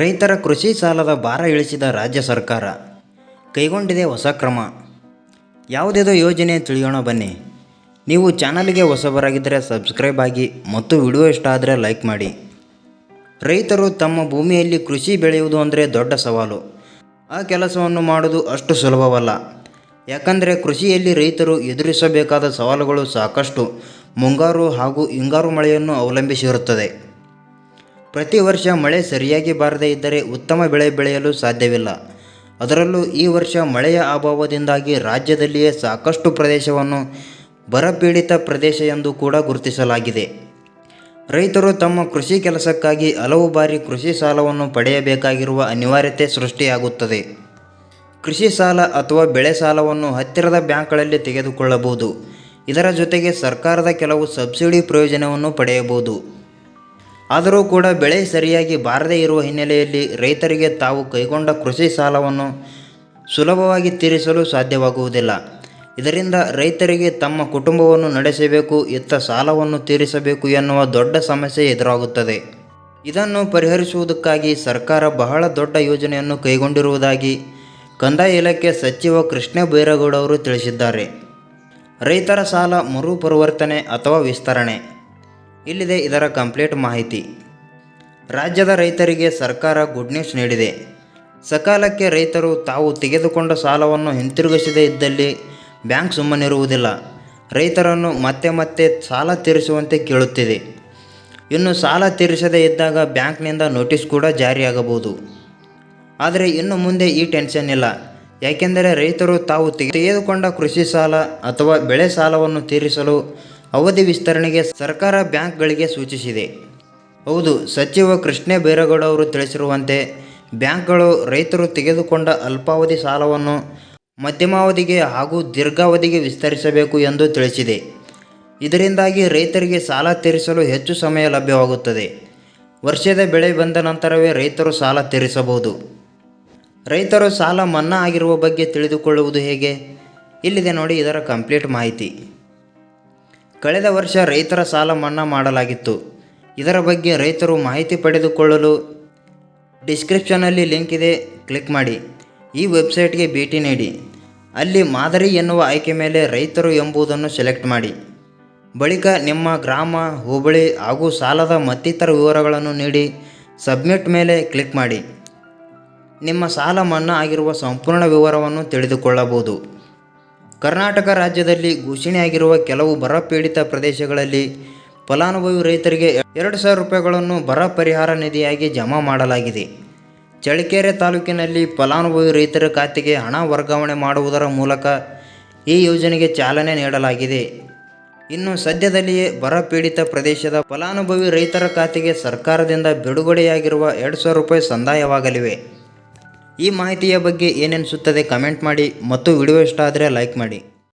ರೈತರ ಕೃಷಿ ಸಾಲದ ಭಾರ ಇಳಿಸಿದ ರಾಜ್ಯ ಸರ್ಕಾರ ಕೈಗೊಂಡಿದೆ ಹೊಸ ಕ್ರಮ. ಯಾವುದಿದು ಯೋಜನೆ ತಿಳಿಯೋಣ ಬನ್ನಿ. ನೀವು ಚಾನಲ್ಗೆ ಹೊಸಬರಾಗಿದ್ದರೆ ಸಬ್ಸ್ಕ್ರೈಬ್ ಆಗಿ ಮತ್ತು ವಿಡಿಯೋ ಇಷ್ಟ ಆದರೆ ಲೈಕ್ ಮಾಡಿ. ರೈತರು ತಮ್ಮ ಭೂಮಿಯಲ್ಲಿ ಕೃಷಿ ಬೆಳೆಯುವುದು ಅಂದರೆ ದೊಡ್ಡ ಸವಾಲು. ಆ ಕೆಲಸವನ್ನು ಮಾಡೋದು ಅಷ್ಟು ಸುಲಭವಲ್ಲ. ಯಾಕಂದರೆ ಕೃಷಿಯಲ್ಲಿ ರೈತರು ಎದುರಿಸಬೇಕಾದ ಸವಾಲುಗಳು ಸಾಕಷ್ಟು. ಮುಂಗಾರು ಹಾಗೂ ಹಿಂಗಾರು ಮಳೆಯನ್ನು ಅವಲಂಬಿಸಿರುತ್ತದೆ. ಪ್ರತಿ ವರ್ಷ ಮಳೆ ಸರಿಯಾಗಿ ಬಾರದೇ ಇದ್ದರೆ ಉತ್ತಮ ಬೆಳೆ ಬೆಳೆಯಲು ಸಾಧ್ಯವಿಲ್ಲ. ಅದರಲ್ಲೂ ಈ ವರ್ಷ ಮಳೆಯ ಅಭಾವದಿಂದಾಗಿ ರಾಜ್ಯದಲ್ಲಿಯೇ ಸಾಕಷ್ಟು ಪ್ರದೇಶವನ್ನು ಬರಪೀಡಿತ ಪ್ರದೇಶ ಎಂದು ಕೂಡ ಗುರುತಿಸಲಾಗಿದೆ. ರೈತರು ತಮ್ಮ ಕೃಷಿ ಕೆಲಸಕ್ಕಾಗಿ ಹಲವು ಬಾರಿ ಕೃಷಿ ಸಾಲವನ್ನು ಪಡೆಯಬೇಕಾಗಿರುವ ಅನಿವಾರ್ಯತೆ ಸೃಷ್ಟಿಯಾಗುತ್ತದೆ. ಕೃಷಿ ಸಾಲ ಅಥವಾ ಬೆಳೆ ಸಾಲವನ್ನು ಹತ್ತಿರದ ಬ್ಯಾಂಕ್ಗಳಲ್ಲಿ ತೆಗೆದುಕೊಳ್ಳಬಹುದು. ಇದರ ಜೊತೆಗೆ ಸರ್ಕಾರದ ಕೆಲವು ಸಬ್ಸಿಡಿ ಪ್ರಯೋಜನವನ್ನು ಪಡೆಯಬಹುದು. ಆದರೂ ಕೂಡ ಬೆಳೆ ಸರಿಯಾಗಿ ಬಾರದೇ ಇರುವ ಹಿನ್ನೆಲೆಯಲ್ಲಿ ರೈತರಿಗೆ ತಾವು ಕೈಗೊಂಡ ಕೃಷಿ ಸಾಲವನ್ನು ಸುಲಭವಾಗಿ ತೀರಿಸಲು ಸಾಧ್ಯವಾಗುವುದಿಲ್ಲ. ಇದರಿಂದ ರೈತರಿಗೆ ತಮ್ಮ ಕುಟುಂಬವನ್ನು ನಡೆಸಬೇಕು, ಇತ್ತ ಸಾಲವನ್ನು ತೀರಿಸಬೇಕು ಎನ್ನುವ ದೊಡ್ಡ ಸಮಸ್ಯೆ ಎದುರಾಗುತ್ತದೆ. ಇದನ್ನು ಪರಿಹರಿಸುವುದಕ್ಕಾಗಿ ಸರ್ಕಾರ ಬಹಳ ದೊಡ್ಡ ಯೋಜನೆಯನ್ನು ಕೈಗೊಂಡಿರುವುದಾಗಿ ಕಂದಾಯ ಇಲಾಖೆ ಸಚಿವ ಕೃಷ್ಣ ಬೈರೇಗೌಡ ಅವರು ತಿಳಿಸಿದ್ದಾರೆ. ರೈತರ ಸಾಲ ಮರುಪರಿವರ್ತನೆ ಅಥವಾ ವಿಸ್ತರಣೆ. ಇಲ್ಲಿದೆ ಇದರ ಕಂಪ್ಲೀಟ್ ಮಾಹಿತಿ. ರಾಜ್ಯದ ರೈತರಿಗೆ ಸರ್ಕಾರ ಗುಡ್ ನ್ಯೂಸ್ ನೀಡಿದೆ. ಸಕಾಲಕ್ಕೆ ರೈತರು ತಾವು ತೆಗೆದುಕೊಂಡ ಸಾಲವನ್ನು ಹಿಂತಿರುಗಿಸದೇ ಇದ್ದಲ್ಲಿ ಬ್ಯಾಂಕ್ ಸುಮ್ಮನಿರುವುದಿಲ್ಲ. ರೈತರನ್ನು ಮತ್ತೆ ಮತ್ತೆ ಸಾಲ ತೀರಿಸುವಂತೆ ಕೇಳುತ್ತಿದೆ. ಇನ್ನು ಸಾಲ ತೀರಿಸದೇ ಇದ್ದಾಗ ಬ್ಯಾಂಕ್ನಿಂದ ನೋಟಿಸ್ ಕೂಡ ಜಾರಿಯಾಗಬಹುದು. ಆದರೆ ಇನ್ನು ಮುಂದೆ ಈ ಟೆನ್ಷನ್ ಇಲ್ಲ. ಯಾಕೆಂದರೆ ರೈತರು ತಾವು ತೆಗೆದುಕೊಂಡ ಕೃಷಿ ಸಾಲ ಅಥವಾ ಬೆಳೆ ಸಾಲವನ್ನು ತೀರಿಸಲು ಅವಧಿ ವಿಸ್ತರಣೆಗೆ ಸರ್ಕಾರ ಬ್ಯಾಂಕ್ಗಳಿಗೆ ಸೂಚಿಸಿದೆ. ಹೌದು, ಸಚಿವ ಕೃಷ್ಣ ಬೈರೇಗೌಡ ಅವರು ತಿಳಿಸಿರುವಂತೆ ಬ್ಯಾಂಕ್ಗಳು ರೈತರು ತೆಗೆದುಕೊಂಡ ಅಲ್ಪಾವಧಿ ಸಾಲವನ್ನು ಮಧ್ಯಮಾವಧಿಗೆ ಹಾಗೂ ದೀರ್ಘಾವಧಿಗೆ ವಿಸ್ತರಿಸಬೇಕು ಎಂದು ತಿಳಿಸಿದೆ. ಇದರಿಂದಾಗಿ ರೈತರಿಗೆ ಸಾಲ ತೀರಿಸಲು ಹೆಚ್ಚು ಸಮಯ ಲಭ್ಯವಾಗುತ್ತದೆ. ವರ್ಷದ ಬೆಳೆ ಬಂದ ನಂತರವೇ ರೈತರು ಸಾಲ ತೀರಿಸಬಹುದು. ರೈತರು ಸಾಲ ಮನ್ನಾ ಆಗಿರುವ ಬಗ್ಗೆ ತಿಳಿದುಕೊಳ್ಳುವುದು ಹೇಗೆ? ಇಲ್ಲಿದೆ ನೋಡಿ ಇದರ ಕಂಪ್ಲೀಟ್ ಮಾಹಿತಿ. ಕಳೆದ ವರ್ಷ ರೈತರ ಸಾಲ ಮನ್ನಾ ಮಾಡಲಾಗಿತ್ತು. ಇದರ ಬಗ್ಗೆ ರೈತರು ಮಾಹಿತಿ ಪಡೆದುಕೊಳ್ಳಲು ಡಿಸ್ಕ್ರಿಪ್ಷನ್ನಲ್ಲಿ ಲಿಂಕ್ ಇದೆ, ಕ್ಲಿಕ್ ಮಾಡಿ. ಈ ವೆಬ್ಸೈಟ್ಗೆ ಭೇಟಿ ನೀಡಿ. ಅಲ್ಲಿ ಮಾದರಿ ಎನ್ನುವ ಆಯ್ಕೆ ಮೇಲೆ ರೈತರು ಎಂಬುದನ್ನು ಸೆಲೆಕ್ಟ್ ಮಾಡಿ. ಬಳಿಕ ನಿಮ್ಮ ಗ್ರಾಮ, ಹೋಬಳಿ ಹಾಗೂ ಸಾಲದ ಮತ್ತಿತರ ವಿವರಗಳನ್ನು ನೀಡಿ ಸಬ್ಮಿಟ್ ಮೇಲೆ ಕ್ಲಿಕ್ ಮಾಡಿ. ನಿಮ್ಮ ಸಾಲ ಮನ್ನಾ ಆಗಿರುವ ಸಂಪೂರ್ಣ ವಿವರವನ್ನು ತಿಳಿದುಕೊಳ್ಳಬಹುದು. ಕರ್ನಾಟಕ ರಾಜ್ಯದಲ್ಲಿ ಘೋಷಣೆಯಾಗಿರುವ ಕೆಲವು ಬರಪೀಡಿತ ಪ್ರದೇಶಗಳಲ್ಲಿ ಫಲಾನುಭವಿ ರೈತರಿಗೆ 2,000 ರೂಪಾಯಿಗಳನ್ನು ಬರ ಪರಿಹಾರ ನಿಧಿಯಾಗಿ ಜಮಾ ಮಾಡಲಾಗಿದೆ. ಚಳ್ಳಕೆರೆ ತಾಲೂಕಿನಲ್ಲಿ ಫಲಾನುಭವಿ ರೈತರ ಖಾತೆಗೆ ಹಣ ವರ್ಗಾವಣೆ ಮಾಡುವುದರ ಮೂಲಕ ಈ ಯೋಜನೆಗೆ ಚಾಲನೆ ನೀಡಲಾಗಿದೆ. ಇನ್ನು ಸದ್ಯದಲ್ಲಿಯೇ ಬರಪೀಡಿತ ಪ್ರದೇಶದ ಫಲಾನುಭವಿ ರೈತರ ಖಾತೆಗೆ ಸರ್ಕಾರದಿಂದ ಬಿಡುಗಡೆಯಾಗಿರುವ 2,000 ರೂಪಾಯಿ ಸಂದಾಯವಾಗಲಿವೆ. ಈ ಮಾಹಿತಿಯ ಬಗ್ಗೆ ಏನೆನಿಸುತ್ತದೆ ಕಮೆಂಟ್ ಮಾಡಿ ಮತ್ತು ವಿಡಿಯೋ ಇಷ್ಟ ಆದರೆ ಲೈಕ್ ಮಾಡಿ.